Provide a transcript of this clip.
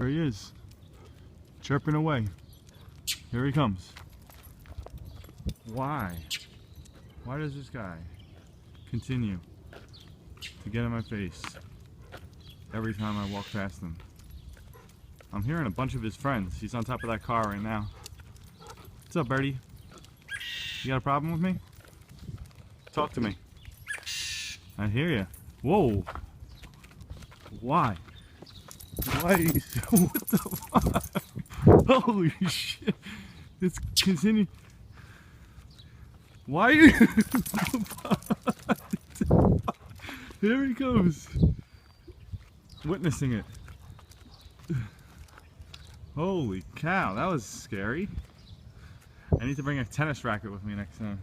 There he is, chirping away. Here he comes. Why? Why does this guy continue to get in my face every time I walk past him? I'm hearing a bunch of his friends. He's on top of that car right now. What's up, Birdie? You got a problem with me? Talk to me. I hear you. Whoa. Why? Why? What the fuck? Holy shit. It's continue. Why are you? Here he goes. Witnessing it. Holy cow, that was scary. I need to bring a tennis racket with me next time.